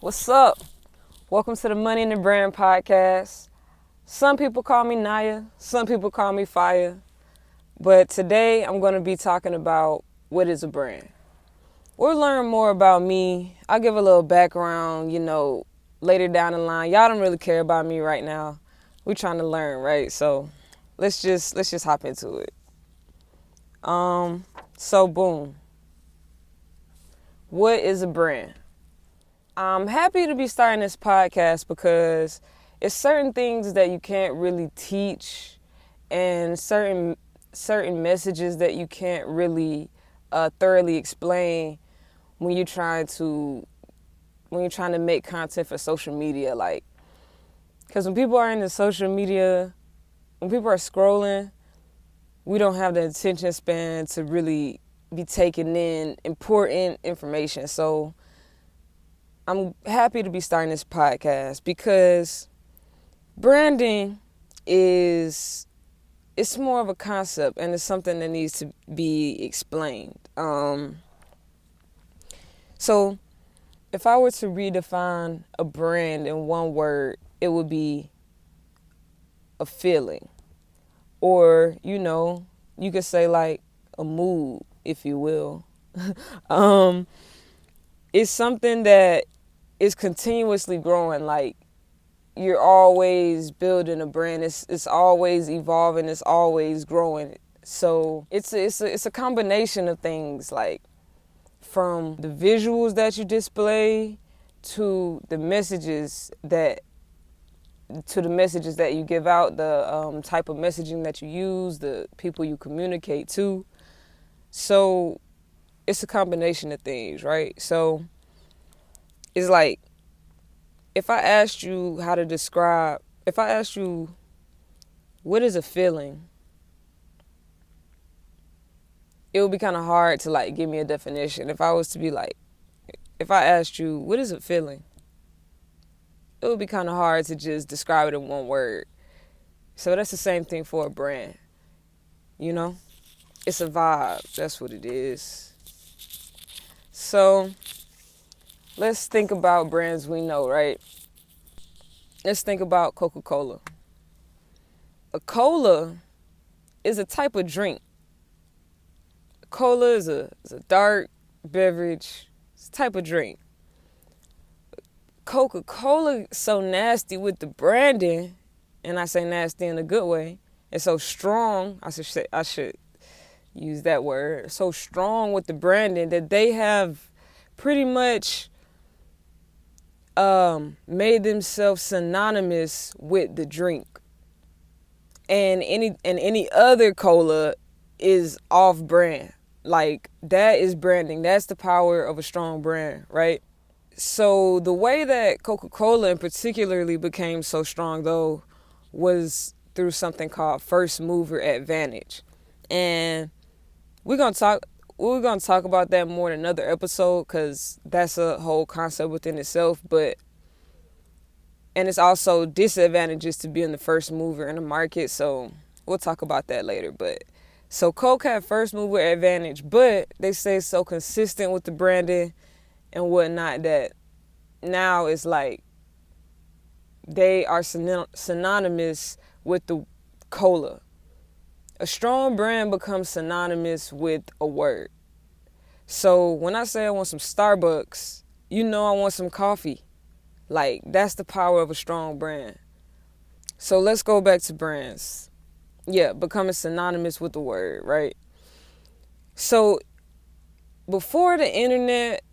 What's up? Welcome to the Money in the Brand podcast. Some people call me Naya, some people call me Fire, but today I'm going to be talking about what is a brand. We'll learn more about me. I'll give a little background, later down the line. Y'all don't really care about me right now. We're trying to learn, right? So let's just hop into it. So boom. What is a brand? I'm happy to be starting this podcast because it's certain things that you can't really teach and certain messages that you can't really thoroughly explain when you're trying to make content for social media. Like, because when people are scrolling, we don't have the attention span to really be taking in important information. So I'm happy to be starting this podcast because branding it's more of a concept and it's something that needs to be explained. So if I were to redefine a brand in one word, it would be a feeling. Or, you could say like a mood, if you will. It's something that is continuously growing. Like, you're always building a brand. It's always evolving. It's always growing. So it's a combination of things, like from the visuals that you display to the messages that you give out, the type of messaging that you use, the people you communicate to. So it's a combination of things, right? So it's like, if I asked you what is a feeling, it would be kind of hard to like give me a definition. If I asked you, what is a feeling? It would be kind of hard to just describe it in one word. So that's the same thing for a brand. It's a vibe. That's what it is. So let's think about brands we know, right? Let's think about Coca-Cola. A cola is a type of drink. Cola is a dark beverage. It's a type of drink. Coca-Cola is so nasty with the branding, and I say nasty in a good way. It's so strong. I should use that word. So strong with the branding that they have pretty much made themselves synonymous with the drink. And any other cola is off brand. Like, that is branding. That's the power of a strong brand, right? So the way that Coca-Cola in particularly became so strong, though, was through something called first mover advantage. And we're gonna talk about that more in another episode, because that's a whole concept within itself. And it's also disadvantages to being the first mover in the market. So we'll talk about that later. But so Coke had first mover advantage, but they stay so consistent with the branding and whatnot that now it's like they are synonymous with the cola. A strong brand becomes synonymous with a word. So when I say I want some Starbucks, I want some coffee. Like, that's the power of a strong brand. So let's go back to brands. Yeah, becoming synonymous with the word, right? So before the internet,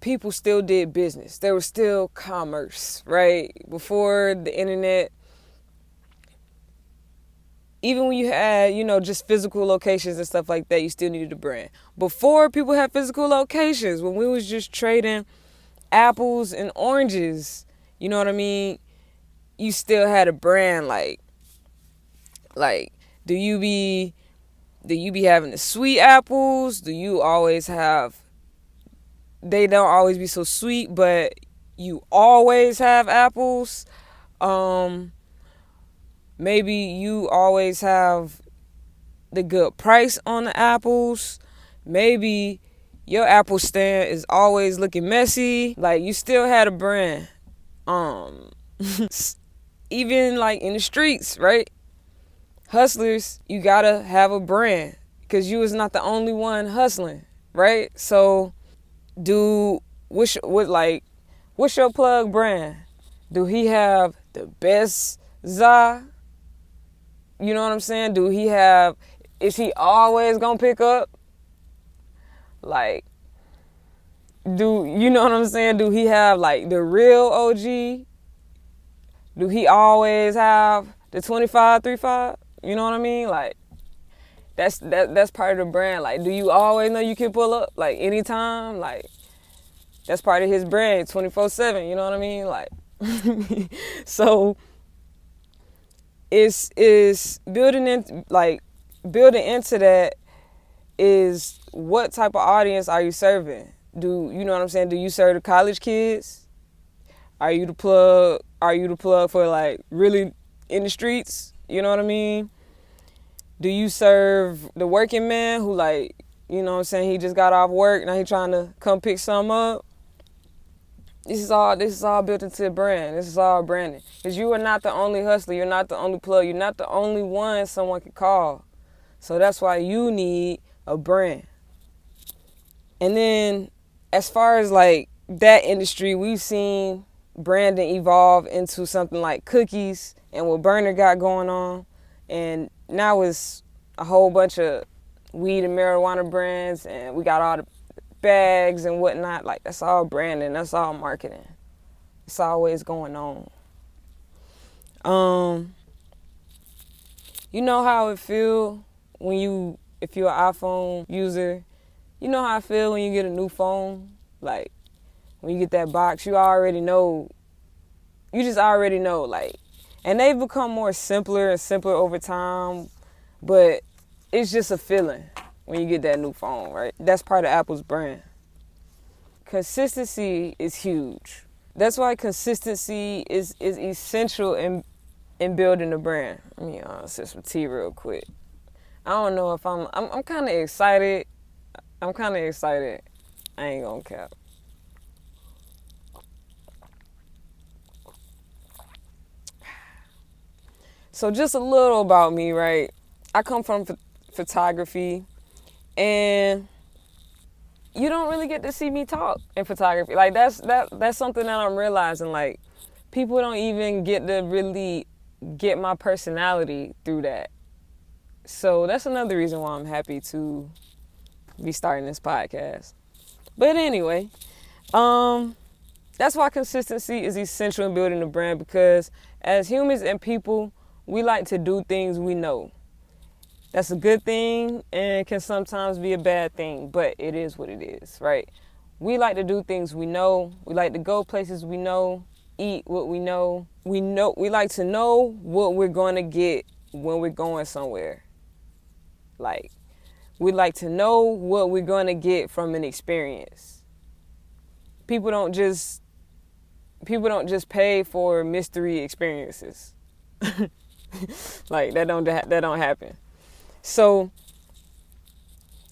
people still did business. There was still commerce, right? Before the internet, even when you had, just physical locations and stuff like that, you still needed a brand. Before people had physical locations, when we was just trading apples and oranges, you know what I mean? You still had a brand. Like, do you be having the sweet apples? They don't always be so sweet, but you always have apples. Maybe you always have the good price on the apples. Maybe your Apple stand is always looking messy. Like, you still had a brand. Um, Even like in the streets, right? Hustlers, you gotta have a brand because you is not the only one hustling, right? So, what's your plug brand? Do he have the best za? You know what I'm saying? Is he always gonna pick up? Like, you know what I'm saying? Do he have like the real OG? Do he always have the 2535? You know what I mean? Like, that's part of the brand. Like, do you always know you can pull up? Like, anytime? Like, that's part of his brand, 24/7. You know what I mean? Like, so it's building into that is what type of audience are you serving? You know what I'm saying? Do you serve the college kids? Are you the plug? Are you the plug for like really in the streets? You know what I mean? Do you serve the working man who, like, you know what I'm saying, he just got off work, now he trying to come pick some up? This is all built into the brand. This is all branding. Because you are not the only hustler. You're not the only plug. You're not the only one someone can call. So that's why you need a brand. And then as far as like that industry, we've seen branding evolve into something like cookies and what Burner got going on. And now it's a whole bunch of weed and marijuana brands, and we got all the bags and whatnot. Like, that's all branding. That's all marketing. It's always going on. You know how it feel if you're an iPhone user, you know how I feel when you get a new phone? Like, when you get that box, you just already know, like, and they've become more simpler and simpler over time, but it's just a feeling when you get that new phone, right? That's part of Apple's brand. Consistency is huge. That's why consistency is essential in building a brand. Let me sip some tea real quick. I don't know if I'm kind of excited. I ain't gonna cap. So just a little about me, right? I come from photography, and you don't really get to see me talk in photography. Like, that's something that I'm realizing. Like, people don't even get to really get my personality through that. So that's another reason why I'm happy to be starting this podcast. But anyway, that's why consistency is essential in building a brand, because as humans and people, we like to do things we know. That's a good thing and can sometimes be a bad thing, but it is what it is, right? We like to do things we know. We like to go places we know, eat what we know. We like to know what we're going to get when we're going somewhere. Like, we like to know what we're going to get from an experience. People don't just pay for mystery experiences. Like, that don't happen. So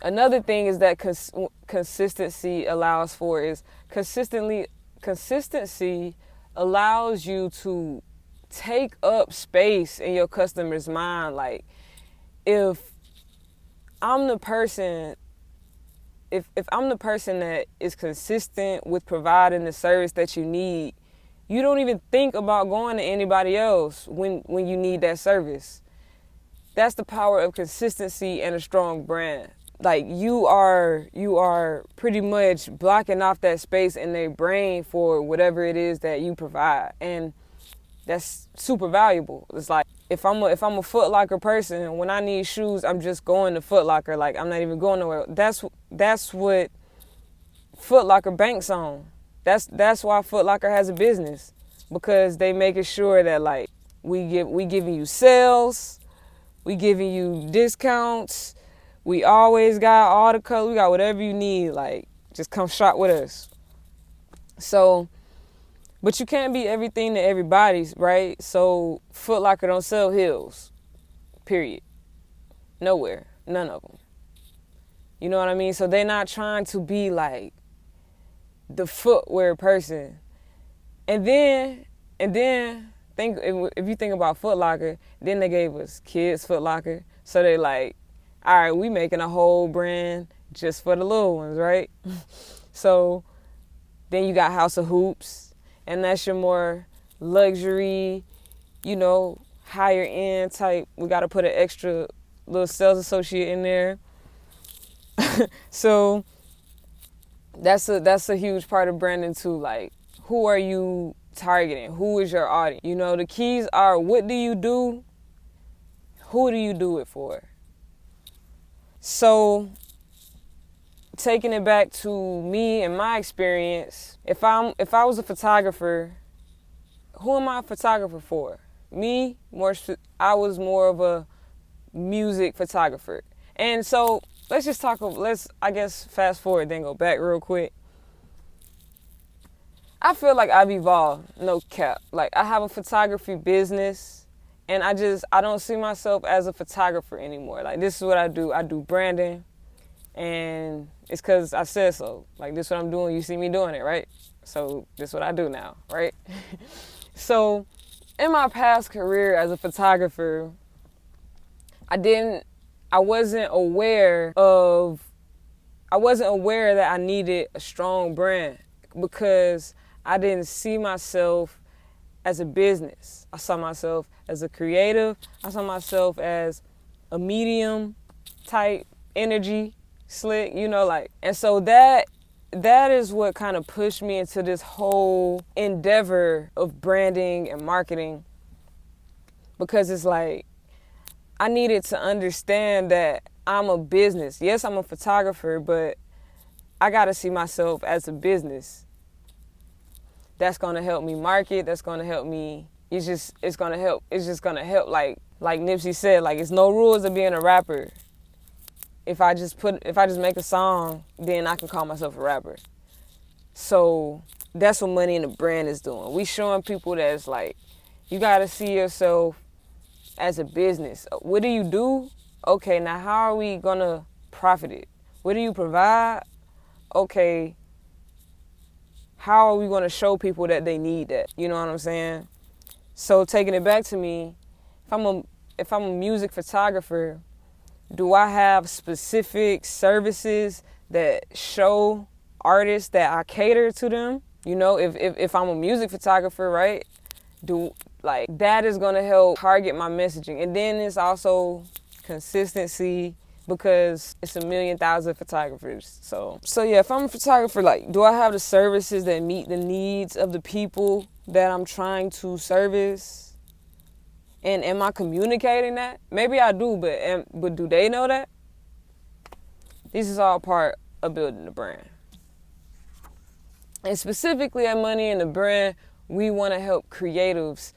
another thing is that consistency allows for is consistency allows you to take up space in your customer's mind. Like, if I'm the person that is consistent with providing the service that you need, you don't even think about going to anybody else when you need that service. That's the power of consistency and a strong brand. Like, you are pretty much blocking off that space in their brain for whatever it is that you provide, and that's super valuable. It's like, if I'm a Footlocker person, when I need shoes, I'm just going to Footlocker. Like, I'm not even going nowhere. That's what Footlocker banks on. That's why Footlocker has a business, because they making sure that, like, we giving you sales. We giving you discounts. We always got all the colors. We got whatever you need. Like, just come shop with us. So, but you can't be everything to everybody, right? So Footlocker don't sell heels. Period. Nowhere. None of them. You know what I mean? So they're not trying to be like the footwear person. And then think if you think about Footlocker, then they gave us kids Footlocker. So they like, all right, we making a whole brand just for the little ones, right? So then you got House of Hoops, and that's your more luxury, higher end type. We got to put an extra little sales associate in there. So that's a huge part of branding too. Like, who are you targeting? Who is your audience? The keys are, what do you do? Who do you do it for? So taking it back to me and my experience, if I was a photographer, who am I a photographer for? Me, I was more of a music photographer. And so I guess fast forward, then go back real quick. I feel like I've evolved, no cap. Like, I have a photography business, and I don't see myself as a photographer anymore. Like, this is what I do. I do branding, and it's because I said so. Like, this is what I'm doing. You see me doing it, right? So this is what I do now, right? So in my past career as a photographer, I wasn't aware that I needed a strong brand because I didn't see myself as a business. I saw myself as a creative. I saw myself as a medium type energy, slick, and so that is what kind of pushed me into this whole endeavor of branding and marketing, because it's like, I needed to understand that I'm a business. Yes, I'm a photographer, but I got to see myself as a business. That's going to help me market. That's going to help me. It's just going to help. Like Nipsey said, like, it's no rules of being a rapper. If I just make a song, then I can call myself a rapper. So that's what Money in the Brand is doing. We showing people that it's like, you got to see yourself as a business. What do you do? Okay, now how are we gonna profit it? What do you provide? Okay, how are we gonna show people that they need that? You know what I'm saying? So taking it back to me, if I'm a music photographer, do I have specific services that show artists that I cater to them? If I'm a music photographer, right? That is gonna help target my messaging. And then it's also consistency, because it's 1,000,000 photographers. So yeah, if I'm a photographer, like, do I have the services that meet the needs of the people that I'm trying to service? And am I communicating that? Maybe I do, but do they know that? This is all part of building the brand. And specifically at Money in the Brand, we want to help creatives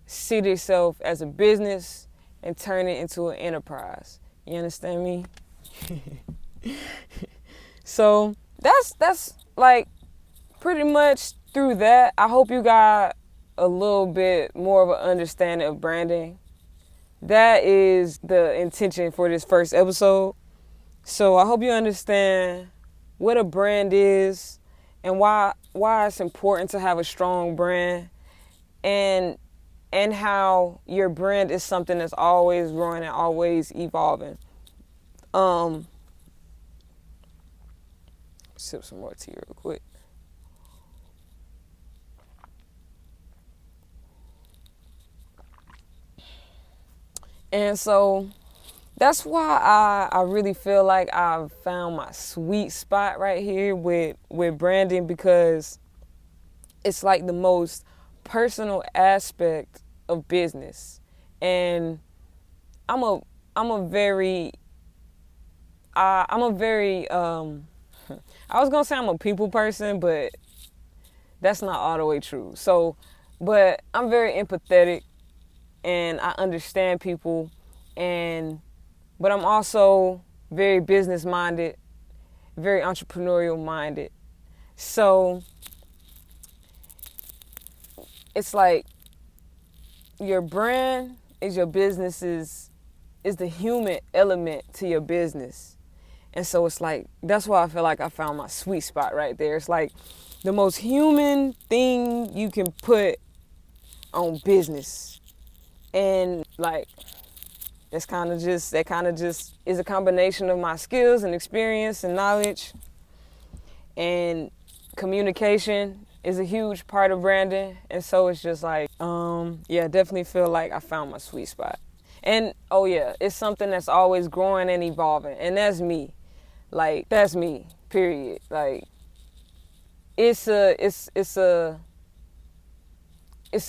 see themselves as a business and turn it into an enterprise. You understand me? So that's like pretty much through that. I hope you got a little bit more of an understanding of branding. That is the intention for this first episode. So I hope you understand what a brand is and why it's important to have a strong brand, and how your brand is something that's always growing and always evolving. Sip some more tea real quick. And so that's why I really feel like I've found my sweet spot right here with branding, because it's like the most personal aspect of business. And I'm a very I was gonna say I'm a people person, but that's not all the way true. So, but I'm very empathetic, and I understand people, but I'm also very business minded, very entrepreneurial minded. So it's like your brand is your business's, is the human element to your business. And so it's like, that's why I feel like I found my sweet spot right there. It's like the most human thing you can put on business. And like, that kind of just is a combination of my skills and experience and knowledge. And communication is a huge part of branding. And so it's just like, yeah, definitely feel like I found my sweet spot. And oh yeah, it's something that's always growing and evolving. And that's me. Like, that's me, period. Like, it's a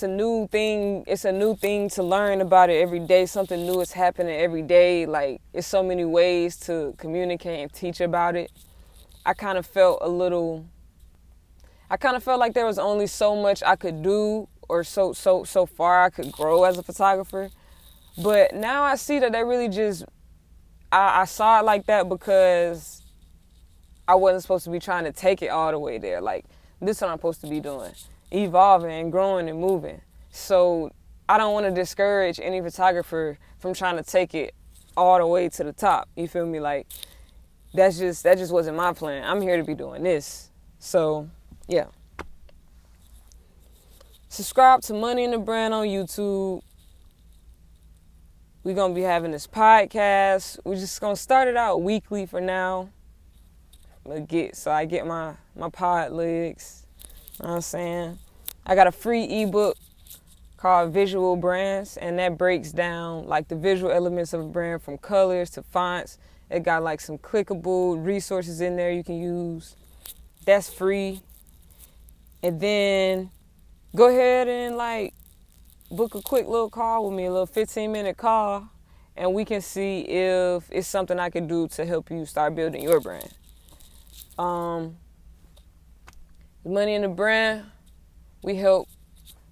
new thing. It's a new thing to learn about it every day. Something new is happening every day. Like, it's so many ways to communicate and teach about it. I kind of felt like there was only so much I could do, or so far I could grow as a photographer. But now I see that really just, I saw it like that because I wasn't supposed to be trying to take it all the way there. Like, this is what I'm supposed to be doing, evolving and growing and moving. So I don't want to discourage any photographer from trying to take it all the way to the top. You feel me? Like, that just wasn't my plan. I'm here to be doing this. So, yeah. Subscribe to Money in the Brand on YouTube. We're going to be having this podcast. We're just going to start it out weekly for now. So I get my pod legs. You know what I'm saying? I got a free ebook called Visual Brands, and that breaks down like the visual elements of a brand from colors to fonts. It got like some clickable resources in there you can use. That's free. And then go ahead and like book a quick little call with me, a little 15-minute call, and we can see if it's something I can do to help you start building your brand. Money in the Brand, we help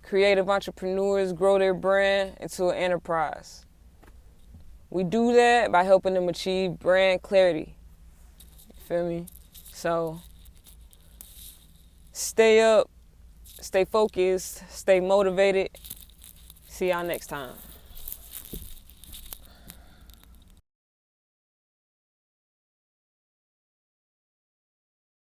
creative entrepreneurs grow their brand into an enterprise. We do that by helping them achieve brand clarity. You feel me? So stay up, stay focused, stay motivated. See y'all next time.